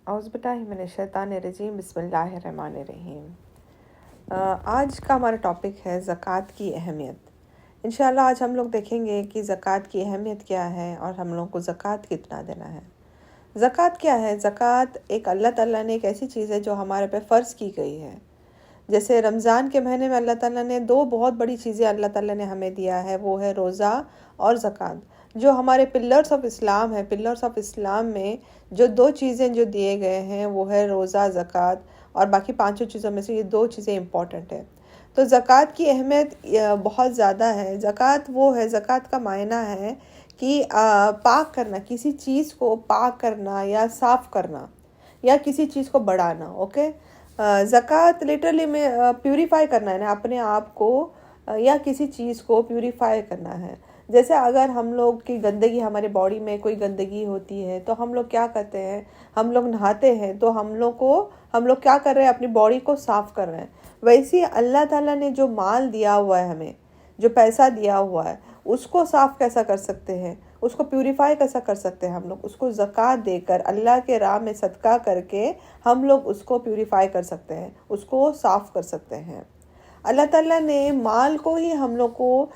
اعوذ باللہ من الشیطان الرجیم، بسم اللہ الرحمن الرحیم۔ آج کا ہمارا ٹاپک ہے زکوٰۃ کی اہمیت۔ انشاءاللہ آج ہم لوگ دیکھیں گے کہ زکوٰۃ کی اہمیت کیا ہے اور ہم لوگوں کو زکوٰۃ کتنا دینا ہے۔ زکوٰۃ کیا ہے؟ زکوٰۃ ایک اللہ تعالیٰ نے ایک ایسی چیز ہے جو ہمارے پہ فرض کی گئی ہے۔ جیسے رمضان کے مہینے میں اللہ تعالیٰ نے دو بہت بڑی چیزیں اللہ تعالیٰ نے ہمیں دیا ہے، وہ ہے روزہ اور زکوٰۃ، جو ہمارے پلرز آف اسلام ہے۔ پلرز آف اسلام میں جو دو چیزیں جو دیے گئے ہیں وہ ہے روزہ، زکوٰۃ، اور باقی پانچوں چیزوں میں سے یہ دو چیزیں امپورٹنٹ ہیں۔ تو زکوٰۃ کی اہمیت بہت زیادہ ہے۔ زکوٰۃ وہ ہے، زکوٰۃ کا معنی ہے کہ پاک کرنا، کسی چیز کو پاک کرنا یا صاف کرنا یا کسی چیز کو بڑھانا۔ اوکے، زکوٰۃ لٹرلی میں پیوریفائی کرنا ہے نا، اپنے آپ کو یا کسی چیز کو پیوریفائی کرنا ہے۔ جیسے اگر ہم لوگ کی گندگی، ہمارے باڈی میں کوئی گندگی ہوتی ہے تو ہم لوگ کیا کرتے ہیں، ہم لوگ نہاتے ہیں تو ہم لوگ کیا کر رہے ہیں، اپنی باڈی کو صاف کر رہے ہیں۔ ویسے ہی اللہ تعالیٰ نے جو مال دیا ہوا ہے، ہمیں جو پیسہ دیا ہوا ہے، اس کو صاف کیسا کر سکتے ہیں، اس کو پیوریفائی کیسا کر سکتے ہیں ہم لوگ؟ اس کو زکوٰۃ دے کر، اللہ کے راہ میں صدقہ کر کے ہم لوگ اس کو پیوریفائی کر سکتے ہیں، اس کو صاف کر سکتے ہیں۔ اللہ تعالیٰ نے مال کو ہی ہم لوگ کو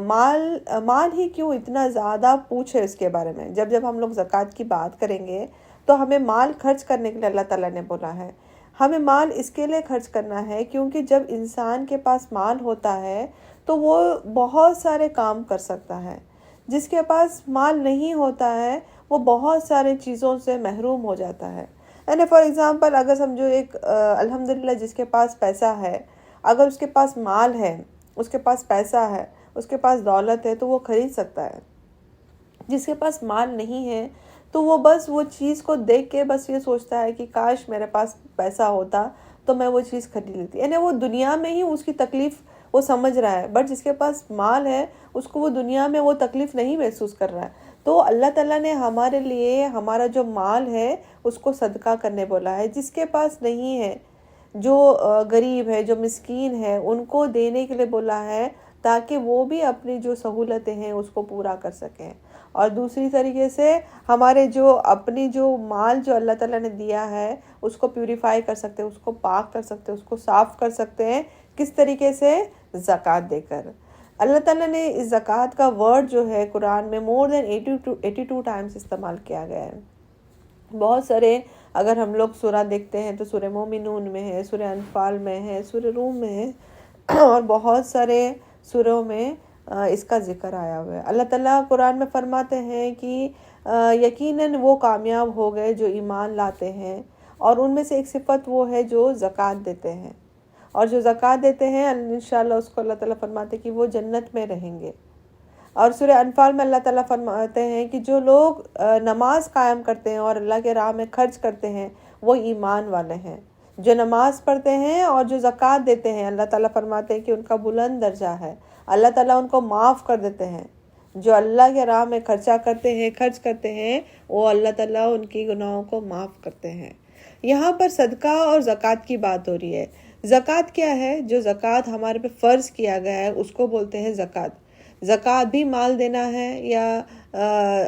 مال ہی کیوں اتنا زیادہ پوچھے اس کے بارے میں۔ جب ہم لوگ زکوٰۃ کی بات کریں گے تو ہمیں مال خرچ کرنے کے لیے اللہ تعالیٰ نے بولا ہے۔ ہمیں مال اس کے لیے خرچ کرنا ہے کیونکہ جب انسان کے پاس مال ہوتا ہے تو وہ بہت سارے کام کر سکتا ہے۔ جس کے پاس مال نہیں ہوتا ہے وہ بہت سارے چیزوں سے محروم ہو جاتا ہے۔ یعنی فار ایگزامپل، اگر سمجھو ایک الحمدللہ جس کے پاس پیسہ ہے، اگر اس کے پاس مال ہے، اس کے پاس پیسہ ہے، اس کے پاس دولت ہے تو وہ خرید سکتا ہے۔ جس کے پاس مال نہیں ہے تو وہ بس وہ چیز کو دیکھ کے بس یہ سوچتا ہے کہ کاش میرے پاس پیسہ ہوتا تو میں وہ چیز خرید لیتی۔ یعنی وہ دنیا میں ہی اس کی تکلیف وہ سمجھ رہا ہے، بٹ جس کے پاس مال ہے اس کو وہ دنیا میں وہ تکلیف نہیں محسوس کر رہا ہے۔ تو اللہ تعالیٰ نے ہمارے لیے ہمارا جو مال ہے اس کو صدقہ کرنے بولا ہے۔ جس کے پاس نہیں ہے، جو غریب ہے، جو مسکین ہے، ان کو دینے کے لیے بولا ہے تاکہ وہ بھی اپنی جو سہولتیں ہیں اس کو پورا کر سکیں۔ اور دوسری طریقے سے ہمارے جو اپنی جو مال جو اللہ تعالیٰ نے دیا ہے اس کو پیوریفائی کر سکتے ہیں، اس کو پاک کر سکتے ہیں، اس کو صاف کر سکتے ہیں۔ کس طریقے سے؟ زکوٰۃ دے کر۔ اللہ تعالیٰ نے اس زکوٰۃ کا ورڈ جو ہے قرآن میں more than 82 ٹائمز استعمال کیا گیا ہے۔ بہت سارے، اگر ہم لوگ سورہ دیکھتے ہیں تو سورہ مومنون میں ہے، سورہ انفال میں ہے، سورہ روم میں ہے، اور بہت سارے سوروں میں اس کا ذکر آیا ہوا ہے۔ اللہ تعالیٰ قرآن میں فرماتے ہیں کہ یقیناً وہ کامیاب ہو گئے جو ایمان لاتے ہیں، اور ان میں سے ایک صفت وہ ہے جو زکوٰۃ دیتے ہیں، اور جو زکوٰۃ دیتے ہیں انشاءاللہ اس کو اللہ تعالیٰ فرماتے ہیں کہ وہ جنت میں رہیں گے۔ اور سورہ انفال میں اللہ تعالیٰ فرماتے ہیں کہ جو لوگ نماز قائم کرتے ہیں اور اللہ کے راہ میں خرچ کرتے ہیں وہ ایمان والے ہیں۔ جو نماز پڑھتے ہیں اور جو زکوٰۃ دیتے ہیں، اللہ تعالیٰ فرماتے ہیں کہ ان کا بلند درجہ ہے، اللہ تعالیٰ ان کو معاف کر دیتے ہیں۔ جو اللہ کے راہ میں خرچ کرتے ہیں وہ اللہ تعالیٰ ان کی گناہوں کو معاف کرتے ہیں۔ یہاں پر صدقہ اور زکوٰۃ کی بات ہو رہی ہے۔ زکوٰۃ کیا ہے؟ جو زکوٰۃ ہمارے پہ فرض کیا گیا ہے اس کو بولتے ہیں زکوٰۃ۔ زکوٰۃ بھی مال دینا ہے یا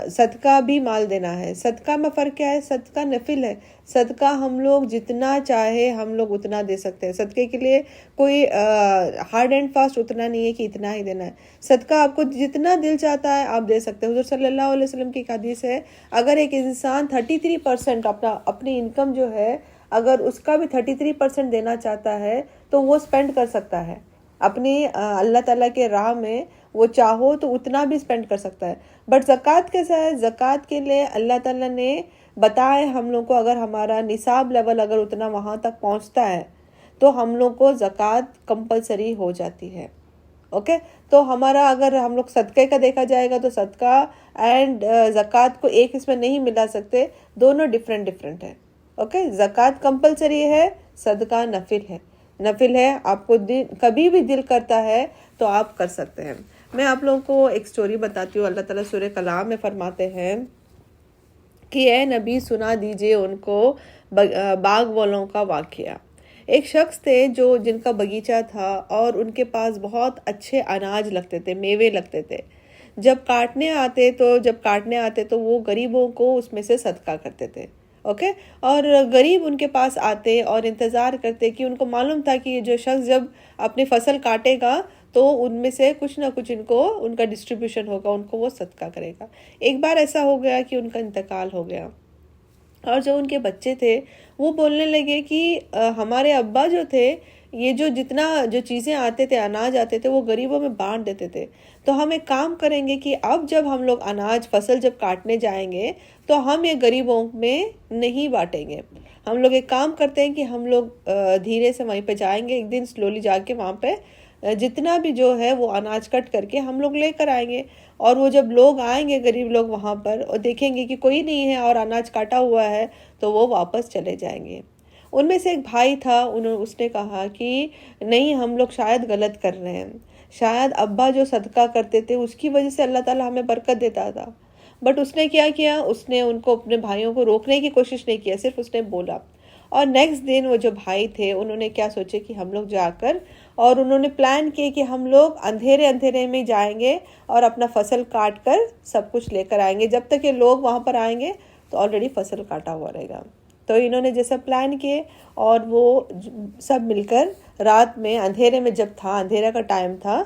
صدقہ بھی مال دینا ہے۔ صدقہ میں فرق کیا ہے؟ صدقہ نفل ہے۔ صدقہ ہم لوگ جتنا چاہے ہم لوگ اتنا دے سکتے ہیں۔ صدقے کے لیے کوئی ہارڈ اینڈ فاسٹ اتنا نہیں ہے کہ اتنا ہی دینا ہے۔ صدقہ آپ کو جتنا دل چاہتا ہے آپ دے سکتے ہیں۔ حضور صلی اللہ علیہ وسلم کی ایک حدیث ہے، اگر ایک انسان 33% اپنی انکم جو ہے، اگر اس کا بھی 33% دینا چاہتا ہے تو وہ سپینڈ کر سکتا ہے اپنی اللہ تعالیٰ کے راہ میں۔ وہ چاہو تو اتنا بھی سپینڈ کر سکتا ہے۔ بٹ زکوٰۃ کیسا ہے؟ زکوٰۃ کے لیے اللہ تعالیٰ نے بتائے ہم لوگ کو، اگر ہمارا نصاب لیول اگر اتنا وہاں تک پہنچتا ہے تو ہم لوگ کو زکوٰۃ کمپلسری ہو جاتی ہے۔ اوکے، تو ہمارا اگر ہم لوگ صدقے کا دیکھا جائے گا تو صدقہ اینڈ زکوٰۃ کو ایک اس میں نہیں ملا سکتے، دونوں ڈیفرنٹ ہے۔ اوکے، زکوٰۃ کمپلسری ہے، صدقہ نفل ہے۔ آپ کو کبھی بھی دل کرتا ہے تو آپ کر سکتے ہیں۔ میں آپ لوگوں کو ایک سٹوری بتاتی ہوں۔ اللہ تعالیٰ سورہ کلام میں فرماتے ہیں کہ اے نبی سنا دیجئے ان کو باغ والوں کا واقعہ۔ ایک شخص تھے جن کا باغیچہ تھا اور ان کے پاس بہت اچھے اناج لگتے تھے، میوے لگتے تھے۔ جب کاٹنے آتے تو وہ غریبوں کو اس میں سے صدقہ کرتے تھے۔ اوکے. اور غریب ان کے پاس آتے اور انتظار کرتے کہ ان کو معلوم تھا کہ یہ جو شخص جب اپنی فصل کاٹے گا تو ان میں سے کچھ نہ کچھ ان کا ڈسٹریبیوشن ہوگا، ان کو وہ صدقہ کرے گا. ایک بار ایسا ہو گیا کہ ان کا انتقال ہو گیا، اور جو ان کے بچے تھے وہ بولنے لگے کہ ہمارے ابا جو تھے یہ جو چیزیں آتے تھے، اناج آتے تھے، وہ غریبوں میں بانٹ دیتے تھے. تو ہم ایک کام کریں گے کہ اب جب ہم لوگ اناج فصل جب کاٹنے جائیں گے تو ہم یہ غریبوں میں نہیں بانٹیں گے. ہم لوگ ایک کام کرتے ہیں کہ ہم لوگ دھیرے سے وہیں پہ جائیں گے، ایک دن سلولی جا کے وہاں پہ جتنا بھی جو ہے وہ اناج کٹ کر کے ہم لوگ لے کر آئیں گے. اور وہ جب لوگ آئیں گے غریب لوگ وہاں پر اور دیکھیں گے کہ کوئی نہیں ہے اور اناج کاٹا ہوا ہے تو وہ واپس چلے جائیں گے. ان میں سے ایک بھائی تھا، اس نے کہا کہ نہیں، ہم لوگ شاید غلط کر رہے ہیں، شاید ابا جو صدقہ کرتے تھے اس کی وجہ سے اللہ تعالیٰ ہمیں برکت دیتا تھا. بٹ اس نے کیا کیا، اس نے ان کو اپنے بھائیوں کو روکنے کی کوشش نہیں کیا، صرف اس نے بولا. اور نیکسٹ دن وہ جو بھائی تھے انہوں نے کیا سوچے کہ ہم لوگ جا کر، اور انہوں نے پلان کیا کہ ہم لوگ اندھیرے میں جائیں گے اور اپنا فصل کاٹ کر سب کچھ لے کر آئیں گے. جب تک یہ لوگ وہاں پر آئیں گے تو آلریڈی فصل کاٹا ہوا رہے گا. تو انہوں نے جیسا پلان کیے اور وہ سب مل کر رات میں اندھیرے میں، جب تھا اندھیرا کا ٹائم تھا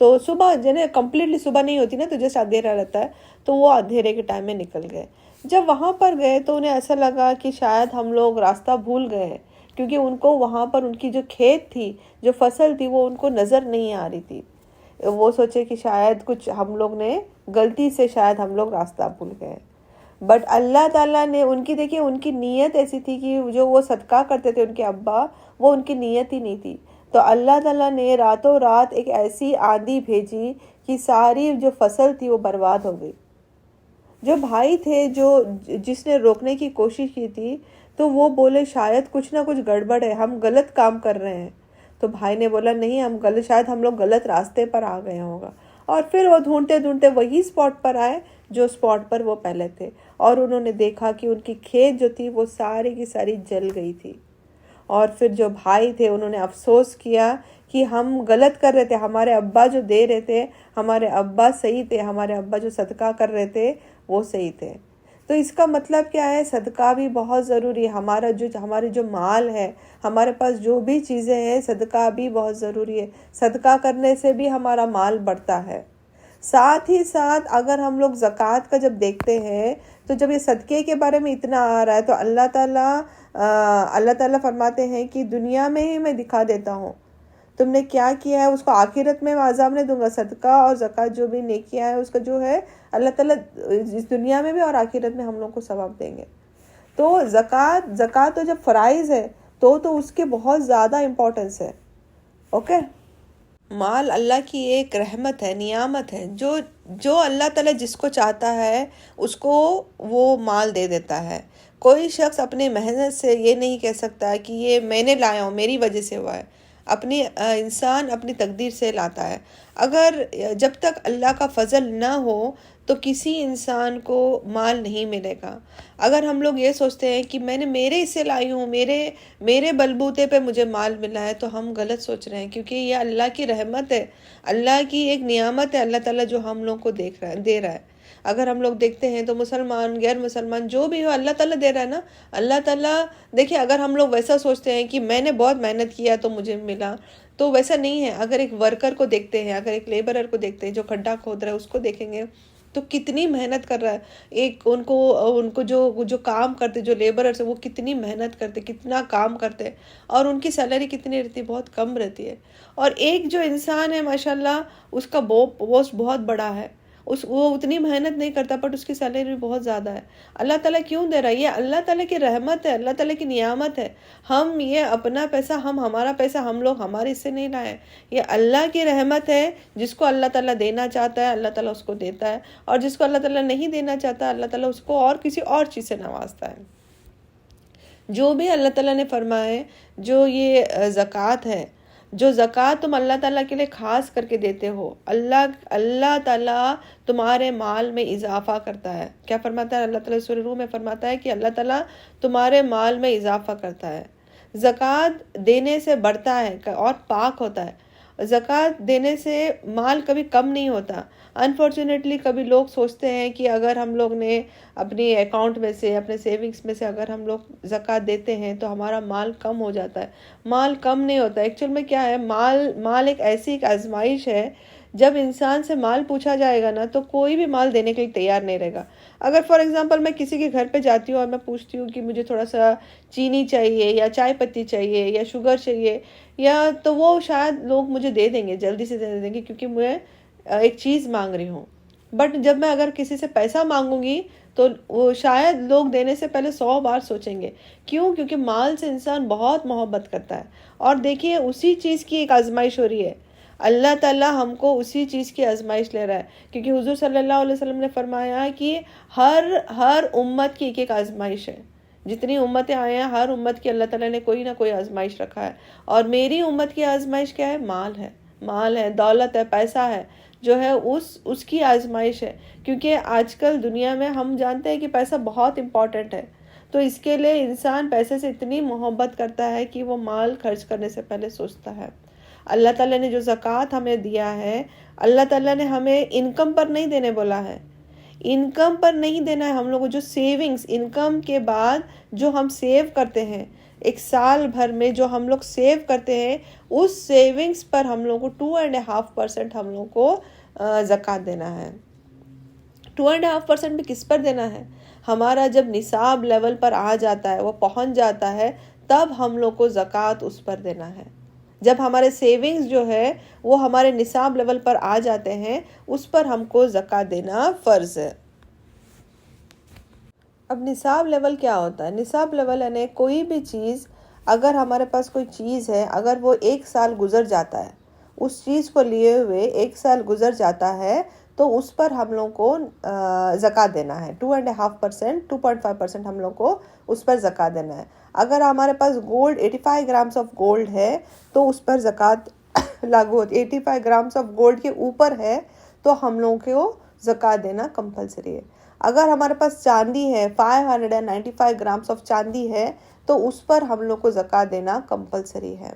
تو صبح کمپلیٹلی صبح نہیں ہوتی نا، تو جیسے اندھیرا رہتا ہے تو وہ اندھیرے کے ٹائم میں نکل گئے. جب وہاں پر گئے تو انہیں ایسا لگا کہ شاید ہم لوگ راستہ بھول گئے ہیں، کیونکہ ان کو وہاں پر ان کی جو کھیت تھی، جو فصل تھی، وہ ان کو نظر نہیں آ رہی تھی. وہ سوچے کہ شاید کچھ ہم لوگ نے غلطی سے شاید ہم لوگ راستہ بھول گئے. بٹ اللہ تعالیٰ نے دیکھیے ان کی نیت ایسی تھی کہ جو وہ صدقہ کرتے تھے ان کے ابا، وہ ان کی نیت ہی نہیں تھی. تو اللہ تعالیٰ نے راتوں رات ایک ایسی آندھی بھیجی کہ ساری جو فصل تھی وہ برباد ہو گئی. جو بھائی تھے جس نے روکنے کی کوشش کی تھی تو وہ بولے شاید کچھ نہ کچھ گڑبڑ ہے، ہم غلط کام کر رہے ہیں. تو بھائی نے بولا نہیں، شاید ہم لوگ غلط راستے پر آ گئے ہوگا. اور پھر وہ ڈھونڈتے ڈھونڈتے وہی اسپاٹ پر آئے جو اسپاٹ پر وہ پہلے تھے، اور انہوں نے دیکھا کہ ان کی کھیت جو تھی وہ ساری کی ساری جل گئی تھی. اور پھر جو بھائی تھے انہوں نے افسوس کیا کہ ہم غلط کر رہے تھے، ہمارے ابا جو دے رہے تھے، ہمارے ابا صحیح تھے، ہمارے ابا جو صدقہ کر رہے تھے وہ صحیح تھے. تو اس کا مطلب کیا ہے، صدقہ بھی بہت ضروری ہے. ہمارے جو مال ہے، ہمارے پاس جو بھی چیزیں ہیں، صدقہ بھی بہت ضروری ہے. صدقہ کرنے سے بھی ہمارا مال بڑھتا ہے. ساتھ ہی ساتھ اگر ہم لوگ زکوٰۃ کا جب دیکھتے ہیں تو جب یہ صدقے کے بارے میں اتنا آ رہا ہے تو اللہ تعالیٰ فرماتے ہیں کہ دنیا میں ہی میں دکھا دیتا ہوں، تم نے کیا کیا ہے اس کو آخرت میں عذاب نہیں دوں گا. صدقہ اور زکوٰۃ جو بھی نیکیاں ہے اس کا جو ہے اللہ تعالیٰ اس دنیا میں بھی اور آخرت میں ہم لوگ کو ثواب دیں گے. تو زکوٰۃ تو جب فرائض ہے تو اس کے بہت زیادہ امپورٹنس ہے. اوکے. مال اللہ کی ایک رحمت ہے، نعمت ہے، جو اللہ تعالیٰ جس کو چاہتا ہے اس کو وہ مال دے دیتا ہے. کوئی شخص اپنے محنت سے یہ نہیں کہہ سکتا کہ یہ میں نے لایا ہوں، میری وجہ سے ہوا ہے. انسان اپنی تقدیر سے لاتا ہے. اگر جب تک اللہ کا فضل نہ ہو تو کسی انسان کو مال نہیں ملے گا. اگر ہم لوگ یہ سوچتے ہیں کہ میں نے میرے سے لائی ہوں، میرے بلبوتے پہ مجھے مال ملا ہے، تو ہم غلط سوچ رہے ہیں، کیونکہ یہ اللہ کی رحمت ہے، اللہ کی ایک نعمت ہے اللہ تعالیٰ جو ہم لوگ کو دے رہا ہے. اگر ہم لوگ دیکھتے ہیں تو مسلمان غیر مسلمان جو بھی ہو اللہ تعالیٰ دے رہا ہے نا. اللہ تعالیٰ دیکھیں، اگر ہم لوگ ویسا سوچتے ہیں کہ میں نے بہت محنت کیا تو مجھے ملا، تو ویسا نہیں ہے. اگر ایک ورکر کو دیکھتے ہیں، اگر ایک لیبرر کو دیکھتے ہیں جو کھڈا کھود رہا ہے، اس کو دیکھیں گے تو کتنی محنت کر رہا ہے. ان کو جو کام کرتے، جو لیبررز وہ کتنی محنت کرتے، کتنا کام کرتے، اور ان کی سیلری کتنی رہتی، بہت کم رہتی ہے. اور ایک جو انسان ہے ماشاءاللہ اس کا پوسٹ بہت بڑا ہے، وہ اتنی محنت نہیں کرتا بٹ اس کی سیلری بہت زیادہ ہے. اللہ تعالیٰ کیوں دے رہا ہے؟ یہ اللہ تعالیٰ کی رحمت ہے، اللہ تعالیٰ کی نعمت ہے. ہم یہ اپنا پیسہ، ہمارا پیسہ ہم لوگ ہمارے اس سے نہیں لائے. یہ اللہ کی رحمت ہے. جس کو اللہ تعالیٰ دینا چاہتا ہے اللہ تعالیٰ اس کو دیتا ہے، اور جس کو اللہ تعالیٰ نہیں دینا چاہتا اللہ تعالیٰ اس کو اور کسی اور چیز سے نوازتا ہے. جو بھی اللہ تعالیٰ نے فرمائے، جو یہ زکوٰۃ ہے، جو زکوٰۃ تم اللہ تعالیٰ کے لیے خاص کر کے دیتے ہو، اللہ تعالیٰ تمہارے مال میں اضافہ کرتا ہے. کیا فرماتا ہے اللہ تعالیٰ؟ سورہ روم میں فرماتا ہے کہ اللہ تعالیٰ تمہارے مال میں اضافہ کرتا ہے. زکوٰۃ دینے سے بڑھتا ہے اور پاک ہوتا ہے. زکوٰۃ دینے سے مال کبھی کم نہیں ہوتا. انفارچونیٹلی کبھی لوگ سوچتے ہیں کہ اگر ہم لوگ نے اپنی اکاؤنٹ میں سے، اپنے سیونگس میں سے اگر ہم لوگ زکوٰۃ دیتے ہیں تو ہمارا مال کم ہو جاتا ہے. مال کم نہیں ہوتا. ایکچوئل میں کیا ہے، مال ایک ایسی آزمائش ہے. جب انسان سے مال پوچھا جائے گا نا تو کوئی بھی مال دینے کے لیے تیار نہیں رہے گا. اگر فار ایگزامپل میں کسی کے گھر پہ جاتی ہوں اور میں پوچھتی ہوں کہ مجھے تھوڑا سا چینی چاہیے یا چائے پتی چاہیے یا شوگر چاہیے، یا تو وہ شاید لوگ مجھے دے دیں گے، جلدی سے دے دیں گے کیونکہ میں ایک چیز مانگ رہی ہوں. بٹ جب میں اگر کسی سے پیسہ مانگوں گی تو وہ شاید لوگ دینے سے پہلے 100 بار سوچیں گے. کیوں؟ کیونکہ مال سے انسان بہت محبت کرتا ہے. اور دیکھیے اسی چیز کی ایک آزمائش ہو رہی ہے. اللہ تعالیٰ ہم کو اسی چیز کی آزمائش لے رہا ہے، کیونکہ حضور صلی اللہ علیہ وسلم نے فرمایا کہ ہر امت کی ایک ایک آزمائش ہے. جتنی امتیں آئے ہیں ہر امت کی اللہ تعالیٰ نے کوئی نہ کوئی آزمائش رکھا ہے. اور میری امت کی آزمائش کیا ہے؟ مال ہے، دولت ہے، پیسہ ہے، جو ہے اس کی آزمائش ہے. کیونکہ آج کل دنیا میں ہم جانتے ہیں کہ پیسہ بہت امپورٹنٹ ہے. تو اس کے لیے انسان پیسے سے اتنی محبت کرتا ہے کہ وہ مال خرچ کرنے سے پہلے سوچتا ہے. اللہ تعالیٰ نے جو زکوٰۃ ہمیں دیا ہے، اللہ تعالیٰ نے ہمیں انکم پر نہیں دینے بولا ہے. انکم پر نہیں دینا ہے ہم لوگوں کو. جو سیونگز، انکم کے بعد جو ہم سیو کرتے ہیں، ایک سال بھر میں جو ہم لوگ سیو کرتے ہیں، اس سیونگز پر ہم لوگوں کو 2.5% ہم لوگوں کو زکوٰۃ دینا ہے. 2.5% بھی کس پر دینا ہے؟ ہمارا جب نصاب لیول پر آ جاتا ہے، وہ پہنچ جاتا ہے، تب ہم لوگ کو زکوٰۃ اس پر دینا ہے. جب ہمارے سیونگز جو ہے وہ ہمارے نصاب لیول پر آ جاتے ہیں، اس پر ہم کو زکوٰۃ دینا فرض ہے. اب نصاب لیول کیا ہوتا ہے؟ نصاب لیول یعنی کوئی بھی چیز، اگر ہمارے پاس کوئی چیز ہے، اگر وہ 1 سال گزر جاتا ہے، اس چیز کو لیے ہوئے 1 سال گزر جاتا ہے، تو اس پر ہم لوگ کو زکوٰۃ دینا ہے. 2.5%، 2.5% ہم لوگ کو اس پر زکوٰۃ دینا ہے. اگر ہمارے پاس گولڈ 85 گرامس آف گولڈ ہے تو اس پر زکوٰۃ لاگو ہوتی ہے. 85 گرامس آف گولڈ کے اوپر ہے تو ہم لوگوں کو زکوٰۃ دینا کمپلسری ہے. اگر ہمارے پاس چاندی ہے، 595 گرامس آف چاندی ہے، تو اس پر ہم لوگ کو زکوٰۃ دینا کمپلسری ہے.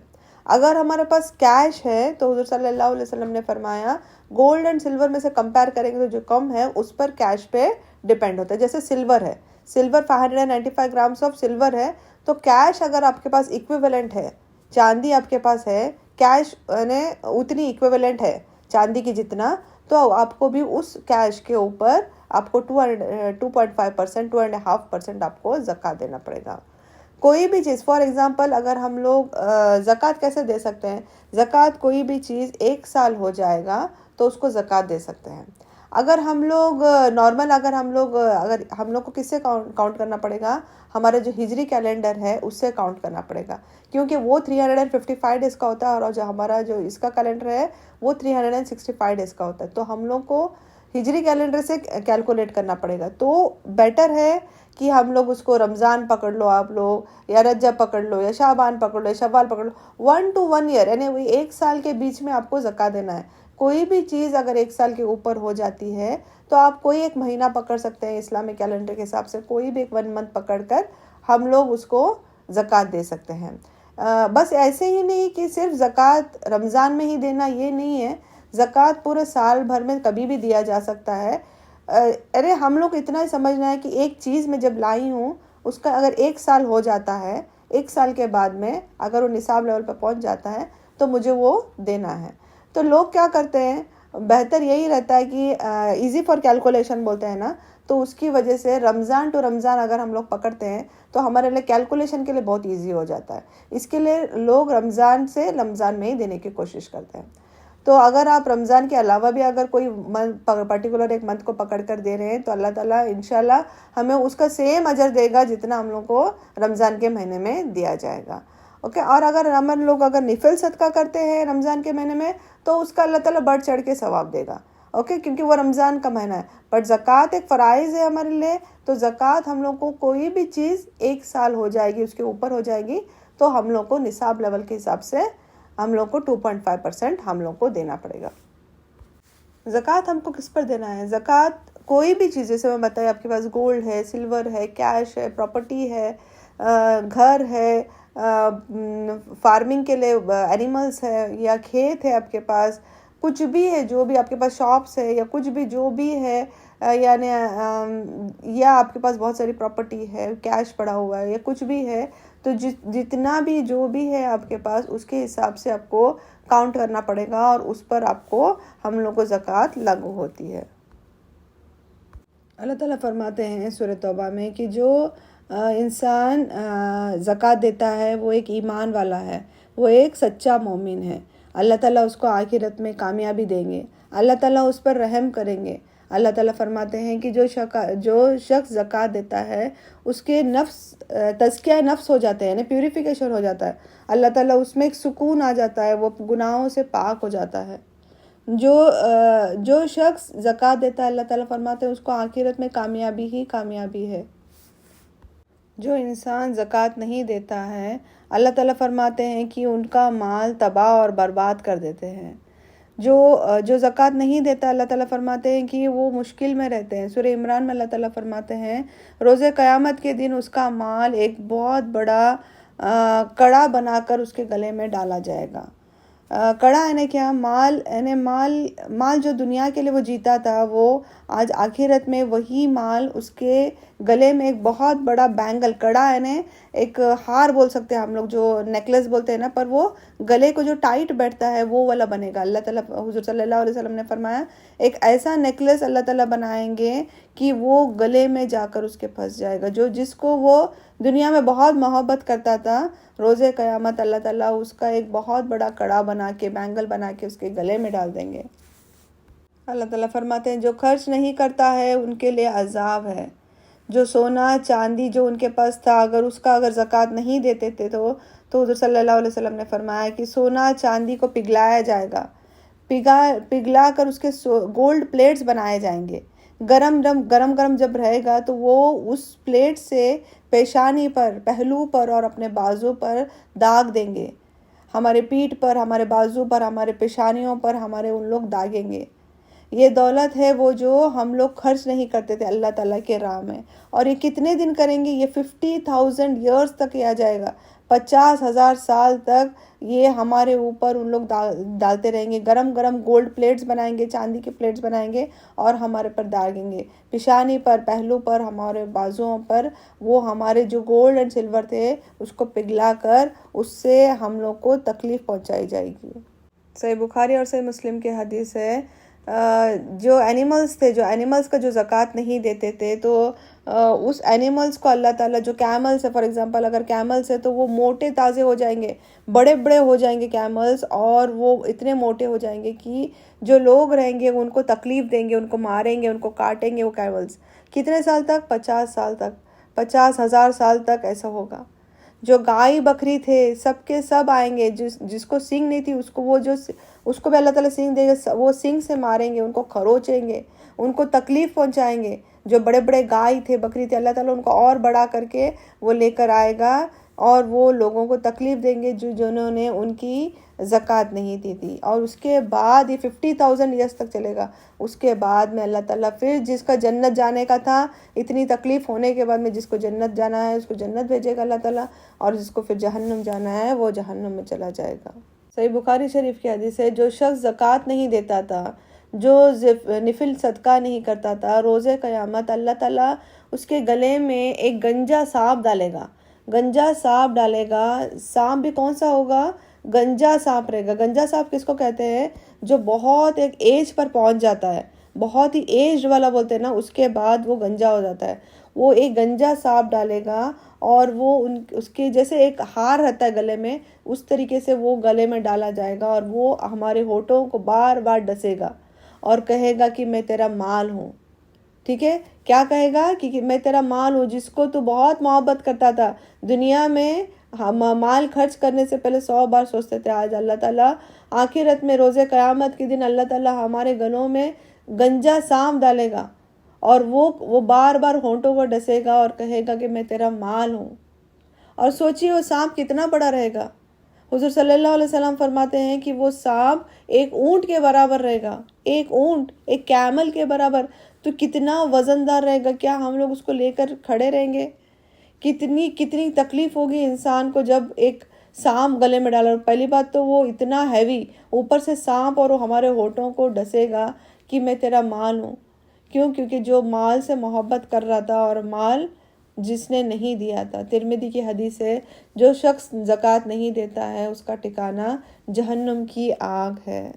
اگر ہمارے پاس کیش ہے تو حضور صلی اللہ علیہ وسلم نے فرمایا گولڈ اینڈ سلور میں سے کمپیئر کریں گے تو جو کم ہے اس پر کیش پہ ڈیپینڈ ہوتا ہے. جیسے سلور ہے، سلور 595 گرامس آف سلور ہے، تو کیش اگر آپ کے پاس ایکویولنٹ ہے، چاندی آپ کے پاس ہے، کیش یعنی اتنی ایکویولنٹ ہے چاندی کی جتنا، تو آپ کو بھی اس کیش کے اوپر آپ کو 2.5%، 2.5% آپ کو زکوٰۃ دینا پڑے گا. کوئی بھی چیز، فار ایگزامپل اگر ہم لوگ زکوٰۃ کیسے دے سکتے ہیں؟ زکوٰۃ کوئی بھی چیز 1 سال ہو جائے گا تو اس کو زکوٰۃ دے سکتے ہیں. اگر ہم لوگ نارمل، اگر ہم لوگ کو کس سے کاؤنٹ کرنا پڑے گا؟ ہمارا جو ہجری کیلنڈر ہے اس سے کاؤنٹ کرنا پڑے گا، کیونکہ وہ 355 ڈیز کا ہوتا ہے، اور جو ہمارا جو اس کا کیلنڈر ہے وہ 365 ڈیز کا ہوتا ہے. تو ہم لوگ کو ہجری کیلنڈر سے کیلکولیٹ کرنا پڑے گا. تو بیٹر ہے کہ ہم لوگ اس کو رمضان پکڑ لو آپ لوگ، یا رجب پکڑ لو، یا شعبان پکڑ لو، یا شوال پکڑ لو. 1 to 1 year یعنی 1 سال کے بیچ میں آپ کو زکوٰۃ دینا ہے. کوئی بھی چیز اگر 1 سال کے اوپر ہو جاتی ہے تو آپ کوئی ایک مہینہ پکڑ سکتے ہیں اسلامی کیلنڈر کے حساب سے، کوئی بھی ایک 1 month پکڑ کر ہم لوگ اس کو زکوٰۃ دے سکتے ہیں. بس ایسے ہی نہیں کہ صرف زکوٰۃ رمضان میں ہی دینا، یہ نہیں ہے. زکوٰۃ پورے سال بھر میں کبھی بھی دیا جا سکتا ہے. ارے ہم لوگ اتنا ہی سمجھنا ہے کہ ایک چیز میں جب لائی ہوں، اس کا اگر 1 سال ہو جاتا ہے، 1 سال کے بعد میں اگر وہ نصاب لیول پہ پہنچ جاتا ہے تو مجھے وہ دینا ہے. تو لوگ کیا کرتے ہیں، بہتر یہی رہتا ہے کہ ایزی فار کیلکولیشن بولتے ہیں نا، تو اس کی وجہ سے رمضان ٹو رمضان اگر ہم لوگ پکڑتے ہیں تو ہمارے لیے کیلکولیشن کے لیے بہت ایزی ہو جاتا ہے. اس کے لیے لوگ رمضان سے رمضان میں ہی دینے کی کوشش کرتے ہیں. تو اگر آپ رمضان کے علاوہ بھی اگر کوئی پرٹیکولر ایک منتھ کو پکڑ کر دے رہے ہیں تو اللہ تعالیٰ انشاءاللہ ہمیں اس کا سیم اجر دے گا جتنا ہم لوگ کو رمضان کے مہینے میں دیا جائے گا. اوکے. اور اگر ہم لوگ اگر نفل صدقہ کرتے ہیں رمضان کے مہینے میں تو اس کا اللہ تعالیٰ بڑھ چڑھ کے ثواب دے گا. اوکے، کیونکہ وہ رمضان کا مہینہ ہے. بٹ زکوٰۃ ایک فرائض ہے ہمارے لیے. تو زکوٰۃ ہم لوگ کو کوئی بھی چیز 1 سال ہو جائے گی، اس کے اوپر ہو جائے گی، تو ہم لوگ کو نصاب لیول کے حساب سے ہم لوگ کو 2.5% ہم لوگ کو دینا پڑے گا. زکوٰۃ ہم کو کس پر دینا ہے؟ زکوٰۃ کوئی بھی چیز، جیسے میں بتایا آپ کے پاس گولڈ ہے، سلور ہے، کیش ہے، پراپرٹی ہے، گھر ہے، فارمنگ کے لیے اینیملس ہے یا کھیت ہے آپ کے پاس، کچھ بھی ہے، جو بھی آپ کے پاس شاپس ہے یا کچھ بھی جو بھی ہے، یعنی یا آپ کے پاس بہت ساری پراپرٹی ہے، کیش پڑا ہوا ہے یا کچھ بھی ہے، تو جتنا بھی جو بھی ہے آپ کے پاس اس کے حساب سے آپ کو کاؤنٹ کرنا پڑے گا، اور اس پر آپ کو ہم لوگ کو زکوٰۃ لاگو ہوتی ہے۔ اللہ تعالیٰ فرماتے ہیں سورۃ توبہ میں کہ جو انسان زکوٰۃ دیتا ہے وہ ایک ایمان والا ہے، وہ ایک سچا مومن ہے۔ اللہ تعالیٰ اس کو آخرت میں کامیابی دیں گے، اللہ تعالیٰ اس پر رحم کریں گے۔ اللہ تعالیٰ فرماتے ہیں کہ جو شخص زکوٰۃ دیتا ہے اس کے نفس تزکیہ نفس ہو جاتے ہیں، یعنی پیوریفیکیشن ہو جاتا ہے، اللہ تعالیٰ اس میں ایک سکون آ جاتا ہے، وہ گناہوں سے پاک ہو جاتا ہے۔ جو شخص زکوٰۃ دیتا ہے اللہ تعالیٰ فرماتے ہیں اس کو آخرت میں کامیابی ہی کامیابی ہے۔ جو انسان زکوٰۃ نہیں دیتا ہے اللہ تعالیٰ فرماتے ہیں کہ ان کا مال تباہ اور برباد کر دیتے ہیں۔ جو زکوٰۃ نہیں دیتا اللہ تعالیٰ فرماتے ہیں کہ وہ مشکل میں رہتے ہیں۔ سورہ عمران میں اللہ تعالیٰ فرماتے ہیں روز قیامت کے دن اس کا مال ایک بہت بڑا کڑا بنا کر اس کے گلے میں ڈالا جائے گا۔ کڑا یعنی کیا؟ مال جو دنیا کے لیے وہ جیتا تھا، وہ آج آخرت میں وہی مال اس کے گلے میں ایک بہت بڑا بینگل، کڑا یعنی ایک ہار بول سکتے ہیں ہم لوگ، جو نیکلس بولتے ہیں نا، پر وہ گلے کو جو ٹائٹ بیٹھتا ہے وہ والا بنے گا۔ اللہ تعالیٰ حضور صلی اللہ علیہ وسلم نے فرمایا ایک ایسا نیکلس اللہ تعالیٰ بنائیں گے کہ وہ گلے میں جا کر اس کے پھنس جائے گا۔ جس کو وہ دنیا میں بہت محبت کرتا تھا، روز قیامت اللہ تعالیٰ اس کا ایک بہت بڑا کڑا بنا کے، بینگل بنا کے اس کے گلے میں ڈال دیں گے۔ اللہ تعالیٰ فرماتے ہیں جو خرچ نہیں کرتا ہے ان کے لیے عذاب ہے۔ جو سونا چاندی جو ان کے پاس تھا، اگر زکوٰۃ نہیں دیتے تھے تو حضور صلی اللہ علیہ وسلم نے فرمایا کہ سونا چاندی کو پگھلایا جائے گا، پگھلا کر اس کے گولڈ پلیٹس بنائے جائیں گے۔ گرم جب رہے گا تو وہ اس پلیٹ سے پیشانی پر، پہلو پر اور اپنے بازو پر داغ دیں گے، ہمارے پیٹھ پر، ہمارے بازو پر، ہمارے پیشانیوں پر ہمارے ان لوگ داغیں گے۔ یہ دولت ہے وہ جو ہم لوگ خرچ نہیں کرتے تھے اللہ تعالیٰ کے راہ میں، اور یہ کتنے دن کریں گے؟ یہ 50,000 ایئرز تک کیا جائے گا، 50,000 سال تک یہ ہمارے اوپر ان لوگ ڈالتے رہیں گے۔ گرم گولڈ پلیٹس بنائیں گے، چاندی کے پلیٹس بنائیں گے اور ہمارے پر داغیں گے، پیشانی پر، پہلو پر، ہمارے بازوؤں پر، وہ ہمارے جو گولڈ اینڈ سلور تھے اس کو پگھلا کر اس سے ہم لوگ کو تکلیف پہنچائی جائے گی۔ صحیح بخاری اور صحیح مسلم کے حدیث ہے، جو اینیملز تھے، جو اینیملز کا جو زکوٰۃ نہیں دیتے تھے، تو اس اینیملز کو اللہ تعالیٰ، جو کیملز ہے فار ایگزامپل، اگر کیملز ہے تو وہ موٹے تازے ہو جائیں گے، بڑے ہو جائیں گے کیملز، اور وہ اتنے موٹے ہو جائیں گے کہ جو لوگ رہیں گے ان کو تکلیف دیں گے، ان کو ماریں گے، ان کو کاٹیں گے وہ کیملز۔ کتنے سال تک؟ 50 سال تک، 50,000 سال تک ایسا ہوگا۔ جو گائے بکری تھے سب کے سب آئیں گے، جس کو سینگ نہیں تھی اس کو بھی اللہ تعالیٰ سینگ دے گا، وہ سینگ سے ماریں گے، ان کو کھروچیں گے، ان کو تکلیف پہنچائیں گے۔ جو بڑے گائے تھے، بکری تھے، اللہ تعالیٰ ان کو اور بڑا کر کے وہ لے کر آئے گا، اور وہ لوگوں کو تکلیف دیں گے جنہوں نے ان کی زکوٰۃ نہیں دی تھی۔ اور اس کے بعد یہ 50,000 ایئرس تک چلے گا۔ اس کے بعد میں اللہ تعالیٰ پھر جس کا جنت جانے کا تھا، اتنی تکلیف ہونے کے بعد میں جس کو جنت جانا ہے اس کو جنت بھیجے گا اللہ تعالیٰ، اور جس کو پھر جہنم جانا ہے وہ جہنم میں چلا جائے گا۔ صحیح بخاری شریف کی حدیث ہے، جو شخص زکوٰۃ نہیں دیتا تھا، جو نفل صدقہ نہیں کرتا تھا، روز قیامت اللہ تعالیٰ اس کے گلے میں ایک گنجا سانپ ڈالے گا۔ سانپ بھی کون سا ہوگا؟ گنجا سانپ رہے گا۔ گنجا سانپ کس کو کہتے ہیں؟ جو بہت ایک ایج پر پہنچ جاتا ہے، بہت ہی ایج والا بولتے ہیں نا، اس کے بعد وہ گنجا ہو جاتا ہے۔ وہ ایک گنجا سانپ ڈالے گا، اور وہ اس کے جیسے ایک ہار رہتا ہے گلے میں، اس طریقے سے وہ گلے میں ڈالا جائے گا، اور وہ ہمارے ہونٹوں کو بار بار ڈسے گا اور کہے گا کہ میں تیرا مال ہوں۔ ٹھیک ہے، کیا کہے گا؟ کہ میں تیرا مال ہوں، جس کو تو بہت محبت کرتا تھا دنیا میں، مال خرچ کرنے سے پہلے 100 بار سوچتے تھے۔ آج اللہ تعالیٰ آخرت میں روز قیامت کے دن اللہ تعالیٰ ہمارے گلوں میں گنجا سانپ ڈالے گا، اور وہ بار بار ہونٹوں کو ڈسے گا اور کہے گا کہ میں تیرا مال ہوں۔ اور سوچیے وہ سانپ کتنا بڑا رہے گا۔ حضور صلی اللہ علیہ وسلم فرماتے ہیں کہ وہ سانپ ایک اونٹ کے برابر رہے گا، ایک اونٹ، ایک کیمل کے برابر، تو کتنا وزن دار رہے گا۔ کیا ہم لوگ اس کو لے کر کھڑے رہیں گے؟ کتنی تکلیف ہوگی انسان کو جب ایک سانپ گلے میں ڈالا. پہلی بات تو وہ اتنا ہیوی، اوپر سے سانپ، اور وہ ہمارے ہونٹوں کو ڈسے گا کہ میں تیرا مال ہوں. کیوں؟ کیونکہ جو مال سے محبت کر رہا تھا اور مال جس نے نہیں دیا تھا. ترمذی کی حدیث ہے، جو شخص زکوٰۃ نہیں دیتا ہے اس کا ٹھکانہ جہنم کی آگ ہے.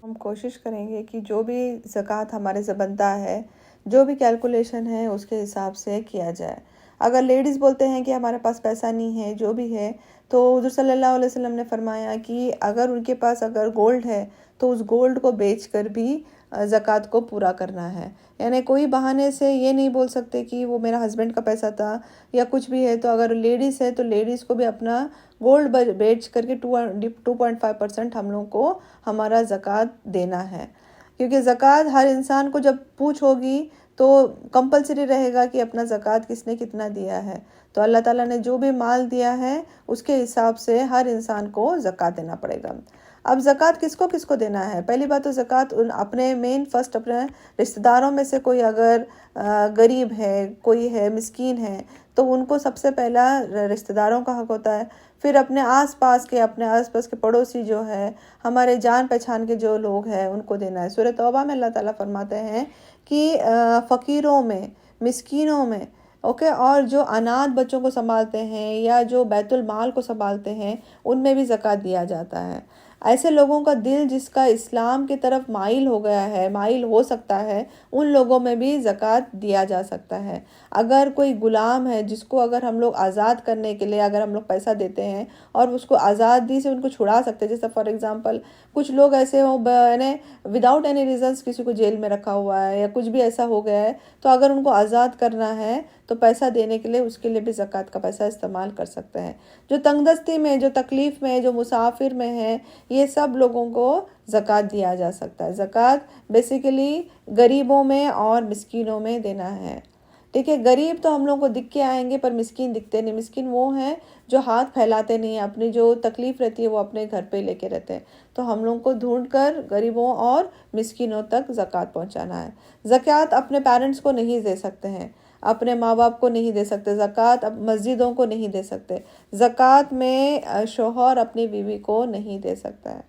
ہم کوشش کریں گے کہ جو بھی زکوٰۃ ہمارے سے بنتا ہے، جو بھی کیلکولیشن ہے اس کے حساب سے کیا جائے. اگر لیڈیز بولتے ہیں کہ ہمارے پاس پیسہ نہیں ہے، جو بھی ہے، تو حضور صلی اللہ علیہ وسلم نے فرمایا کہ اگر ان کے پاس اگر گولڈ ہے تو اس گولڈ کو بیچ کر بھی زکوٰۃ کو پورا کرنا ہے. یعنی کوئی بہانے سے یہ نہیں بول سکتے کہ وہ میرا ہسبینڈ کا پیسہ تھا یا کچھ بھی ہے. تو اگر لیڈیز ہے تو لیڈیز کو بھی اپنا گولڈ بیچ کر کے 2.5% ہم لوگوں کو ہمارا زکوٰۃ دینا ہے. کیونکہ زکوٰۃ ہر انسان کو جب پوچھ ہوگی تو کمپلسری رہے گا کہ اپنا زکوٰۃ کس نے کتنا دیا ہے. تو اللہ تعالیٰ نے جو بھی مال دیا ہے اس کے حساب سے ہر انسان کو زکوٰۃ دینا پڑے گا. اب زکوٰۃ کس کو دینا ہے؟ پہلی بات تو زکوٰۃ اپنے فرسٹ اپنے رشتہ داروں میں سے کوئی اگر غریب ہے، کوئی ہے مسکین ہے، تو ان کو سب سے پہلا رشتہ داروں کا حق ہوتا ہے. پھر اپنے آس پاس کے پڑوسی جو ہے، ہمارے جان پہچان کے جو لوگ ہیں ان کو دینا ہے. سورہ توبہ میں اللہ تعالیٰ فرماتے ہیں کہ فقیروں میں، مسکینوں میں، اور جو اناتھ بچوں کو سنبھالتے ہیں یا جو بیت المال کو سنبھالتے ہیں ان میں بھی زکوٰۃ دیا جاتا ہے. ایسے لوگوں کا دل جس کا اسلام کی طرف مائل ہو گیا ہے، مائل ہو سکتا ہے، ان لوگوں میں بھی زکوٰۃ دیا جا سکتا ہے. اگر کوئی غلام ہے جس کو اگر ہم لوگ آزاد کرنے کے لیے اگر ہم لوگ پیسہ دیتے ہیں اور اس کو آزادی سے ان کو چھڑا سکتے ہیں، جیسے فار ایگزامپل کچھ لوگ ایسے یعنی وداؤٹ اینی ریزنس کسی کو جیل میں رکھا ہوا ہے یا کچھ بھی ایسا ہو گیا ہے، تو اگر ان کو آزاد کرنا ہے تو پیسہ دینے کے لیے اس کے لیے بھی زکوٰۃ کا پیسہ استعمال کر سکتے ہیں. جو تنگ دستی میں، جو تکلیف میں، جو مسافر میں ہے، یہ سب لوگوں کو زکوٰۃ دیا جا سکتا ہے. زکوٰۃ بیسیکلی غریبوں میں اور مسکینوں میں دینا ہے. ٹھیک ہے، غریب تو ہم لوگوں کو دکھ کے آئیں گے پر مسکین دکھتے نہیں. مسکین وہ ہیں جو ہاتھ پھیلاتے نہیں، اپنی جو تکلیف رہتی ہے وہ اپنے گھر پہ لے کے رہتے ہیں. تو ہم لوگوں کو ڈھونڈ کر غریبوں اور مسکینوں تک زکوٰۃ پہنچانا ہے. زکوٰۃ اپنے پیرنٹس کو نہیں دے سکتے ہیں، اپنے ماں باپ کو نہیں دے سکتے. زکوٰۃ مسجدوں کو نہیں دے سکتے. زکوٰۃ میں شوہر اپنی بیوی کو نہیں دے سکتا ہے،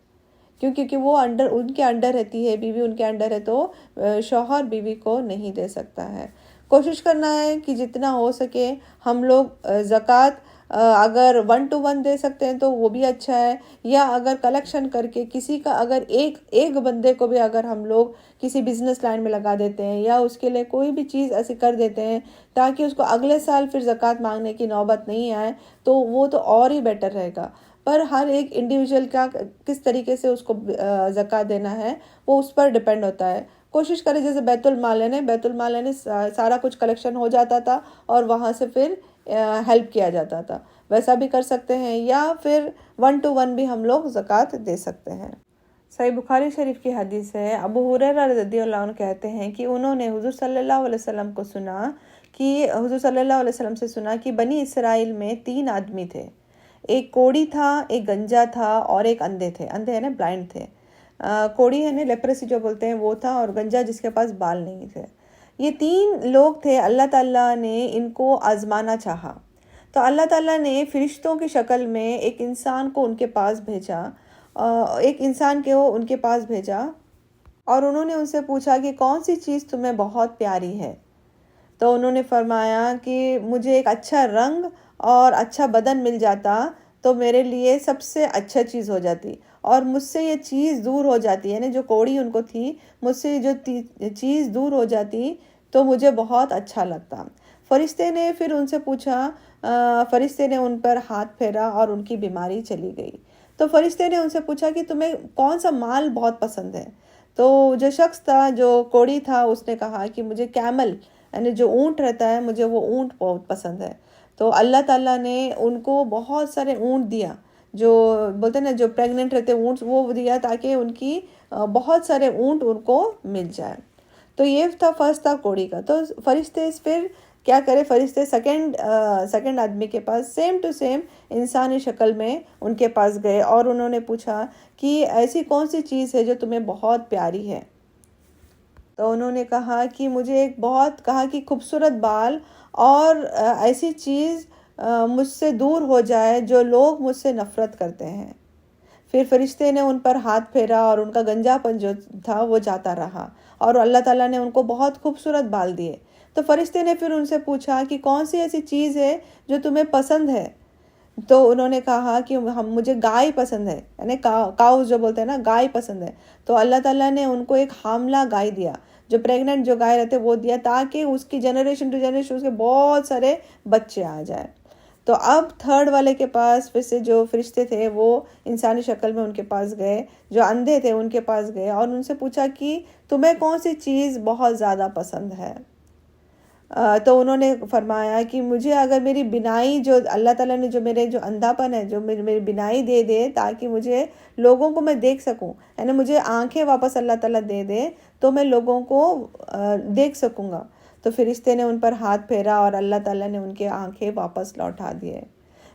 کیونکہ وہ ان کے انڈر رہتی ہے، بیوی ان کے انڈر ہے، تو شوہر بیوی کو نہیں دے سکتا ہے. کوشش کرنا ہے کہ جتنا ہو سکے ہم لوگ زکوٰۃ اگر 1 to 1 دے سکتے ہیں تو وہ بھی اچھا ہے، یا اگر کلیکشن کر کے کسی کا اگر ایک بندے کو بھی اگر ہم لوگ کسی بزنس لائن میں لگا دیتے ہیں یا اس کے لیے کوئی بھی چیز ایسی کر دیتے ہیں تاکہ اس کو اگلے سال پھر زکوٰۃ مانگنے کی نوبت نہیں آئے، تو وہ تو اور ہی بیٹر رہے گا. پر ہر ایک انڈیویجول کا کس طریقے سے اس کو زکوٰۃ دینا ہے وہ اس پر ڈیپینڈ ہوتا ہے. کوشش کرے جیسے بیت المال نے سارا کچھ کلیکشن ہو جاتا تھا اور وہاں سے پھر ہیلپ کیا جاتا تھا، ویسا بھی کر سکتے ہیں، یا پھر 1 to 1 بھی ہم لوگ زکوٰۃ دے سکتے ہیں. صحیح بخاری شریف کی حدیث ہے، ابو ہریرہ رضی اللہ عنہ کہتے ہیں کہ انہوں نے حضور صلی اللہ علیہ وسلم سے سنا کہ بنی اسرائیل میں 3 آدمی تھے. ایک کوڑی تھا، ایک گنجا تھا اور ایک اندھے تھے. اندھے ہے نا بلائنڈ تھے. کوڑی ہے نا لیپریسی جو بولتے ہیں وہ تھا، اور گنجا جس کے پاس بال نہیں تھے. یہ 3 لوگ تھے. اللہ تعالیٰ نے ان کو آزمانا چاہا تو اللہ تعالیٰ نے فرشتوں کی شکل میں ایک انسان کو ان کے پاس بھیجا اور انہوں نے ان سے پوچھا کہ کون سی چیز تمہیں بہت پیاری ہے. تو انہوں نے فرمایا کہ مجھے ایک اچھا رنگ اور اچھا بدن مل جاتا تو میرے لیے سب سے اچھا چیز ہو جاتی، اور مجھ سے یہ چیز دور ہو جاتی، یعنی جو کوڑی ان کو تھی، مجھ سے جو چیز دور ہو جاتی تو مجھے بہت اچھا لگتا. فرشتے نے پھر ان سے پوچھا، فرشتے نے ان پر ہاتھ پھیرا اور ان کی بیماری چلی گئی. تو فرشتے نے ان سے پوچھا کہ تمہیں کون سا مال بہت پسند ہے. تو جو شخص تھا، جو کوڑی تھا، اس نے کہا کہ مجھے کیمل یعنی جو اونٹ رہتا ہے، مجھے وہ اونٹ بہت پسند ہے. تو اللہ تعالیٰ نے ان کو بہت سارے اونٹ دیا، جو بولتے ہیں نا جو پریگننٹ رہتے اونٹ، وہ دیا تاکہ ان کی بہت سارے اونٹ ان کو مل جائے. تو یہ تھا فرسٹ تھا کوڑی کا. تو فرشتے پھر کیا کرے، فرشتے سیکنڈ آدمی کے پاس سیم ٹو سیم انسانی شکل میں ان کے پاس گئے اور انہوں نے پوچھا کہ ایسی کون سی چیز ہے جو تمہیں بہت پیاری ہے. تو انہوں نے کہا کہ مجھے ایک بہت کہا کہ خوبصورت بال اور ایسی چیز مجھ سے دور ہو جائے جو لوگ مجھ سے نفرت کرتے ہیں۔ پھر فرشتے نے ان پر ہاتھ پھیرا اور ان کا گنجا پن جو تھا وہ جاتا رہا، اور اللہ تعالیٰ نے ان کو بہت خوبصورت بال دیے۔ تو فرشتے نے پھر ان سے پوچھا کہ کون سی ایسی چیز ہے جو تمہیں پسند ہے؟ تو انہوں نے کہا کہ مجھے گائے پسند ہے، یعنی کاؤز جو بولتے ہیں نا، گائے پسند ہے۔ تو اللہ تعالیٰ نے ان کو ایک حاملہ گائے دیا، جو پریگننٹ جو گائے رہتے وہ دیا، تاکہ اس کی جنریشن ٹو جنریشن اس کے بہت سارے بچے آ جائے۔ تو اب تھرڈ والے کے پاس پھر سے جو فرشتے تھے وہ انسانی شکل میں ان کے پاس گئے، جو اندھے تھے ان کے پاس گئے اور ان سے پوچھا کہ تمہیں کون سی چیز بہت زیادہ پسند ہے؟ تو انہوں نے فرمایا کہ مجھے اگر میری بینائی، جو اللہ تعالیٰ نے جو میرے جو اندھا پن ہے، جو میری بینائی دے دے تاکہ مجھے لوگوں کو میں دیکھ سکوں، یعنی مجھے آنکھیں واپس اللہ تعالیٰ دے دے تو میں لوگوں کو دیکھ سکوں گا۔ تو فرشتے نے ان پر ہاتھ پھیرا اور اللہ تعالیٰ نے ان کے آنکھیں واپس لوٹا دیے۔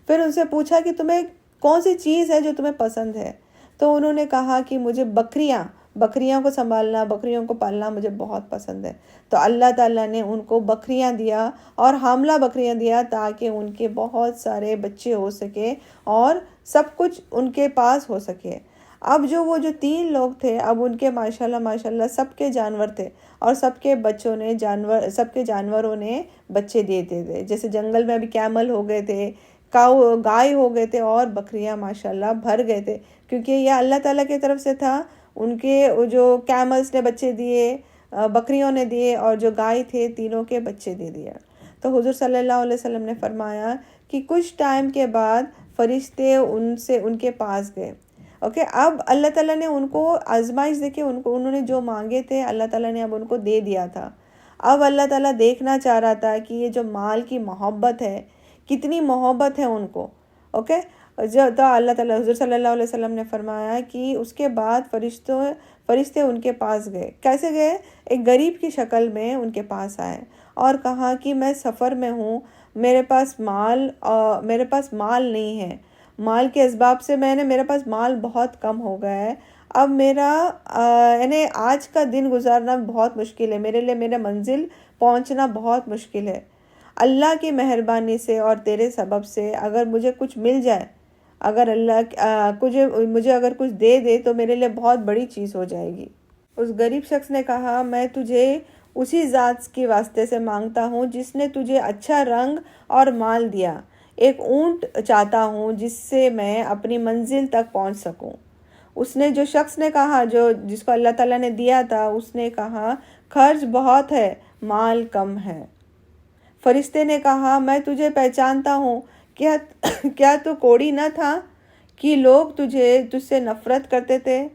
پھر ان سے پوچھا کہ تمہیں کون سی چیز ہے جو تمہیں پسند ہے؟ تو انہوں نے کہا کہ مجھے بکریوں کو سنبھالنا، بکریوں کو پالنا مجھے بہت پسند ہے۔ تو اللہ تعالیٰ نے ان کو بکریاں دیا، اور حاملہ بکریاں دیا، تاکہ ان کے بہت سارے بچے ہو سکے اور سب کچھ ان کے پاس ہو سکے۔ اب وہ جو 3 لوگ تھے، اب ان کے ماشاءاللہ سب کے جانور تھے، اور سب کے جانوروں نے بچے دیتے تھے۔ جیسے جنگل میں ابھی کیمل ہو گئے تھے، گائے ہو گئے تھے، اور بکریاں ماشاءاللہ بھر گئے تھے، کیونکہ یہ اللہ تعالیٰ کی طرف سے تھا۔ ان کے جو کیملز نے بچے دیے، بکریوں نے دیے، اور جو گائے تھے تینوں کے بچے دے دیا۔ تو حضور صلی اللہ علیہ وسلم نے فرمایا کہ کچھ ٹائم کے بعد فرشتے ان کے پاس گئے۔ اوکے، اب اللہ تعالیٰ نے ان کو آزمائش دیکھے، انہوں نے جو مانگے تھے اللہ تعالیٰ نے اب ان کو دے دیا تھا۔ اب اللہ تعالیٰ دیکھنا چاہ رہا تھا کہ یہ جو مال کی محبت ہے، کتنی محبت ہے ان کو۔ اوکے، تو اللہ تعالیٰ، حضور صلی اللہ علیہ وسلم نے فرمایا کہ اس کے بعد فرشتے ان کے پاس گئے۔ کیسے گئے؟ ایک غریب کی شکل میں ان کے پاس آئے اور کہا کہ میں سفر میں ہوں، میرے پاس مال نہیں ہے، مال کے اسباب سے میرے پاس مال بہت کم ہو گیا ہے، اب یعنی آج کا دن گزارنا بہت مشکل ہے، میرے لیے میرے منزل پہنچنا بہت مشکل ہے۔ اللہ کی مہربانی سے اور تیرے سبب سے اگر مجھے کچھ مل جائے، اگر اللہ مجھے اگر کچھ دے دے تو میرے لیے بہت بڑی چیز ہو جائے گی۔ اس غریب شخص نے کہا، میں تجھے اسی ذات کے واسطے سے مانگتا ہوں جس نے تجھے اچھا رنگ اور مال دیا، ایک اونٹ چاہتا ہوں جس سے میں اپنی منزل تک پہنچ سکوں۔ جو شخص نے کہا، جس کو اللہ تعالیٰ نے دیا تھا، اس نے کہا، خرچ بہت ہے، مال کم ہے۔ فرشتے نے کہا، میں تجھے پہچانتا ہوں، کیا تو کوڑی نہ تھا کہ لوگ تجھ سے نفرت کرتے تھے؟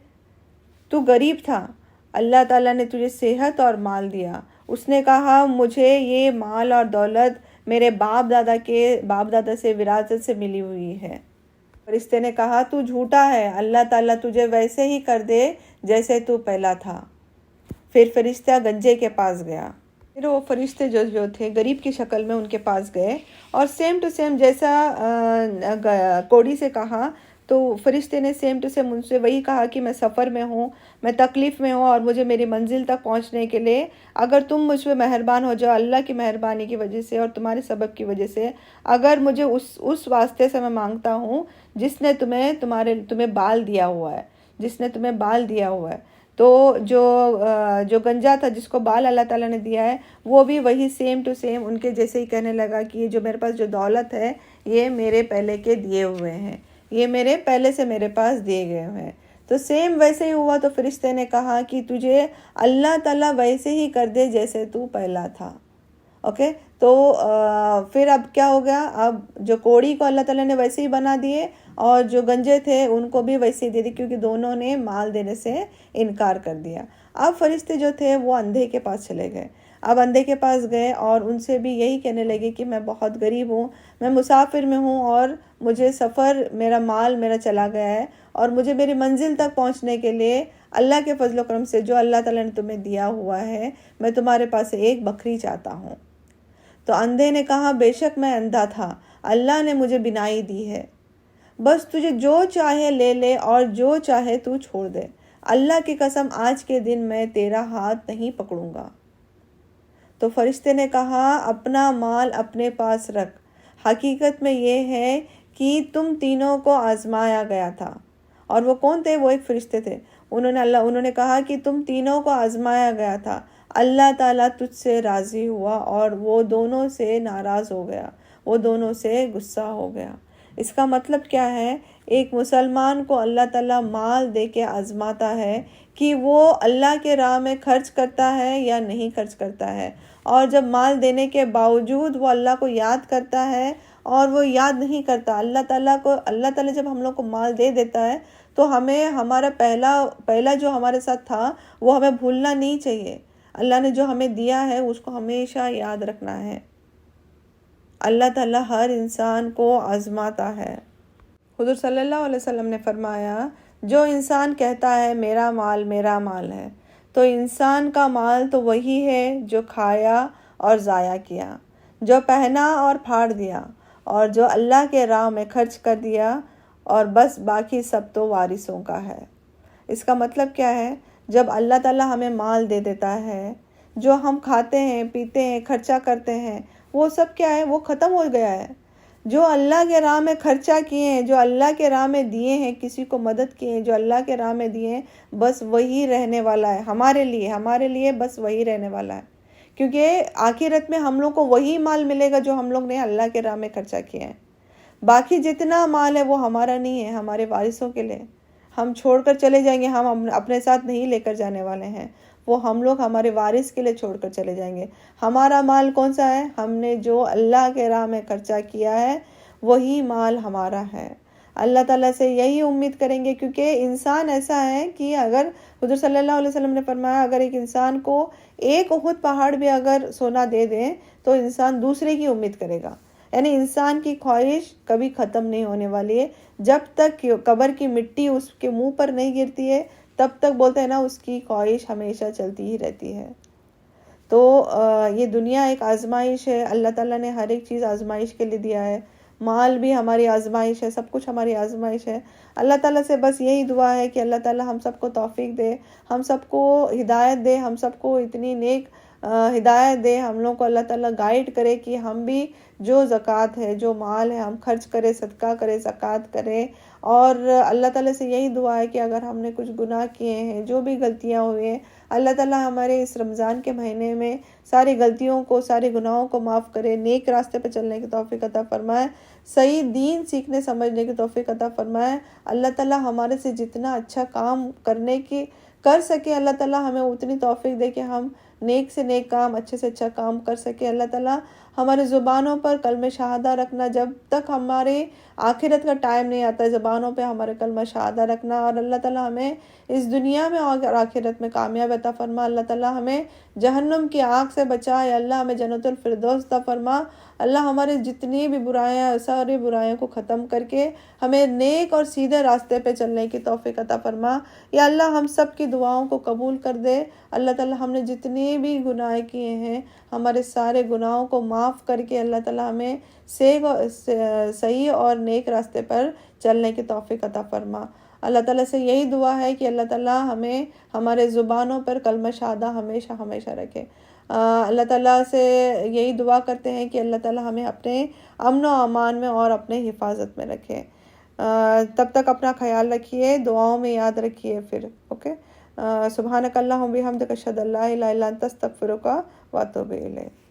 تو غریب تھا، اللہ تعالیٰ نے تجھے صحت اور مال دیا۔ اس نے کہا، مجھے یہ مال اور دولت میرے باپ دادا سے وراثت سے ملی ہوئی ہے۔ فرشتے نے کہا، تو جھوٹا ہے، اللہ تعالیٰ تجھے ویسے ہی کر دے جیسے تو پہلا تھا۔ پھر فرشتہ گنجے کے پاس گیا۔ پھر وہ فرشتے جو تھے غریب کی شکل میں ان کے پاس گئے، اور سیم ٹو سیم جیسا کوڑی سے کہا، تو فرشتے نے سیم ٹو سیم ان سے وہی کہا کہ میں سفر میں ہوں، میں تکلیف میں ہوں، اور مجھے میری منزل تک پہنچنے کے لیے اگر تم مجھ پہ مہربان ہو جاؤ، اللہ کی مہربانی کی وجہ سے اور تمہارے سبب کی وجہ سے، اگر مجھے اس واسطے سے میں مانگتا ہوں جس نے تمہیں بال دیا ہوا ہے، تو جو گنجا تھا جس کو بال اللہ تعالیٰ نے دیا ہے، وہ بھی وہی سیم ٹو سیم ان کے جیسے ہی کہنے لگا کہ یہ جو میرے پاس جو دولت ہے، یہ میرے پہلے کے دیے ہوئے ہیں، یہ میرے پہلے سے میرے پاس دیے گئے ہوئے ہیں۔ تو سیم ویسے ہی ہوا۔ تو فرشتے نے کہا کہ تجھے اللہ تعالیٰ ویسے ہی کر دے جیسے تو پہلا تھا۔ اوکے، تو پھر اب کیا ہو گیا؟ اب جو کوڑی کو اللہ تعالیٰ نے ویسے ہی بنا دیے، اور جو گنجے تھے ان کو بھی ویسے ہی دے دی، کیونکہ دونوں نے مال دینے سے انکار کر دیا۔ اب فرشتے جو تھے وہ اندھے کے پاس چلے گئے۔ اب اندھے کے پاس گئے اور ان سے بھی یہی کہنے لگے کہ میں بہت غریب ہوں، میں مسافر میں ہوں، اور مجھے میرا مال چلا گیا ہے، اور مجھے میری منزل تک پہنچنے کے لیے اللہ کے فضل و کرم سے جو اللہ تعالیٰ نے تمہیں دیا ہوا ہے، میں تمہارے پاس ایک بکری چاہتا ہوں۔ تو اندھے نے کہا، بے شک میں اندھا تھا، اللہ نے مجھے بینائی دی ہے، بس تجھے جو چاہے لے لے اور جو چاہے تو چھوڑ دے۔ اللہ کی قسم آج کے دن میں تیرا ہاتھ نہیں پکڑوں گا۔ تو فرشتے نے کہا اپنا مال اپنے پاس رکھ، حقیقت میں یہ ہے کہ تم تینوں کو آزمایا گیا تھا۔ اور وہ کون تھے؟ وہ ایک فرشتے تھے۔ انہوں نے کہا کہ تم تینوں کو آزمایا گیا تھا، اللہ تعالیٰ تجھ سے راضی ہوا اور وہ دونوں سے ناراض ہو گیا، وہ دونوں سے غصہ ہو گیا۔ اس کا مطلب کیا ہے؟ ایک مسلمان کو اللہ تعالیٰ مال دے کے آزماتا ہے کہ وہ اللہ کے راہ میں خرچ کرتا ہے یا نہیں خرچ کرتا ہے، اور جب مال دینے کے باوجود وہ اللہ کو یاد کرتا ہے اور وہ یاد نہیں کرتا اللہ تعالیٰ جب ہم لوگ کو مال دے دیتا ہے تو ہمیں ہمارا پہلا جو ہمارے ساتھ تھا وہ ہمیں بھولنا نہیں چاہیے۔ اللہ نے جو ہمیں دیا ہے اس کو ہمیشہ یاد رکھنا ہے۔ اللہ تعالیٰ ہر انسان کو آزماتا ہے۔ حضور صلی اللہ علیہ وسلم نے فرمایا جو انسان کہتا ہے میرا مال ہے، تو انسان کا مال تو وہی ہے جو کھایا اور ضائع کیا، جو پہنا اور پھاڑ دیا، اور جو اللہ کے راہ میں خرچ کر دیا، اور بس باقی سب تو وارثوں کا ہے۔ اس کا مطلب کیا ہے؟ جب اللہ تعالیٰ ہمیں مال دے دیتا ہے، جو ہم کھاتے ہیں، پیتے ہیں، خرچہ کرتے ہیں، وہ سب کیا ہے؟ وہ ختم ہو گیا ہے۔ جو اللہ کے راہ میں خرچہ کیے ہیں، جو اللہ کے راہ میں دیے ہیں، کسی کو مدد کیے ہیں، جو اللہ کے راہ میں دیے ہیں، بس وہی رہنے والا ہے ہمارے لیے بس وہی رہنے والا ہے، کیونکہ آخرت میں ہم لوگ کو وہی مال ملے گا جو ہم لوگ نے اللہ کے راہ میں خرچہ کیا ہے۔ باقی جتنا مال ہے وہ ہمارا نہیں ہے، ہمارے وارثوں کے لیے۔ ہم چھوڑ کر چلے جائیں گے، ہم اپنے ساتھ نہیں لے کر جانے والے ہیں، وہ ہم لوگ ہمارے وارث کے لیے چھوڑ کر چلے جائیں گے۔ ہمارا مال کون سا ہے؟ ہم نے جو اللہ کے راہ میں خرچہ کیا ہے وہی مال ہمارا ہے۔ اللہ تعالیٰ سے یہی امید کریں گے، کیونکہ انسان ایسا ہے کہ اگر حضور صلی اللہ علیہ وسلم نے فرمایا اگر ایک انسان کو ایک احد پہاڑ بھی اگر سونا دے دیں تو انسان دوسرے کی امید کرے گا، یعنی انسان کی خواہش کبھی ختم نہیں ہونے والی ہے۔ جب تک قبر کی مٹی اس کے منہ پر نہیں گرتی ہے تب تک بولتے ہیں نا اس کی خواہش ہمیشہ چلتی ہی رہتی ہے۔ تو یہ دنیا ایک آزمائش ہے، اللہ تعالیٰ نے ہر ایک چیز آزمائش کے لیے دیا ہے، مال بھی ہماری آزمائش ہے، سب کچھ ہماری آزمائش ہے۔ اللہ تعالیٰ سے بس یہی دعا ہے کہ اللہ تعالیٰ ہم سب کو توفیق دے، ہم سب کو ہدایت دے، ہم سب کو اتنی نیک ہدایت دے، ہم لوگ کو اللہ تعالیٰ گائیڈ کرے کہ ہم بھی جو زکوٰۃ ہے، جو مال ہے، ہم خرچ کریں، صدقہ کریں، زکوٰۃ کریں۔ اور اللہ تعالیٰ سے یہی دعا ہے کہ اگر ہم نے کچھ گناہ کیے ہیں، جو بھی غلطیاں ہوئے ہیں، اللہ تعالیٰ ہمارے اس رمضان کے مہینے میں ساری غلطیوں کو، سارے گناہوں کو معاف کرے، نیک راستے پہ چلنے کی توفیق عطا فرمائے، صحیح دین سیکھنے سمجھنے کی توفیق عطا فرمائے۔ اللہ تعالیٰ ہمارے سے جتنا اچھا کام کر سکے، اللہ تعالیٰ ہمیں اتنی توفیق دے کہ ہم نیک سے نیک کام، اچھے سے اچھا کام کر سکے۔ اللہ تعالیٰ ہمارے زبانوں پر کلمہ شہادہ رکھنا، جب تک ہمارے آخرت کا ٹائم نہیں آتا ہے زبانوں پہ ہمارے کلمہ شہادہ رکھنا، اور اللہ تعالیٰ ہمیں اس دنیا میں اور آخرت میں کامیاب عطا فرما۔ اللہ تعالیٰ ہمیں جہنم کی آگ سے بچائے، اللہ ہمیں جنت الفردوس عطا فرما۔ اللہ ہمارے جتنی بھی برائیاں، ساری برائیوں کو ختم کر کے ہمیں نیک اور سیدھے راستے پہ چلنے کی توفیق عطا فرما۔ یا اللہ ہم سب کی دعاؤں کو قبول کر دے۔ اللہ تعالیٰ ہم نے جتنے بھی گناہ کیے ہیں، ہمارے سارے گناہوں کو معاف کر کے اللہ تعالیٰ ہمیں صحیح اور نیک راستے پر چلنے کی توفیق عطا فرما۔ اللہ تعالیٰ سے یہی دعا ہے کہ اللہ تعالیٰ ہمیں ہمارے زبانوں پر کلمہ شہادہ ہمیشہ رکھے۔ اللہ تعالیٰ سے یہی دعا کرتے ہیں کہ اللہ تعالیٰ ہمیں اپنے امن و امان میں اور اپنے حفاظت میں رکھے۔ تب تک اپنا خیال رکھیے، دعاؤں میں یاد رکھیے پھر، اوکے۔ سبحانک اللہم بحمدک اشہد ان لا الہ الا انت استغفرک و اتوب الیک۔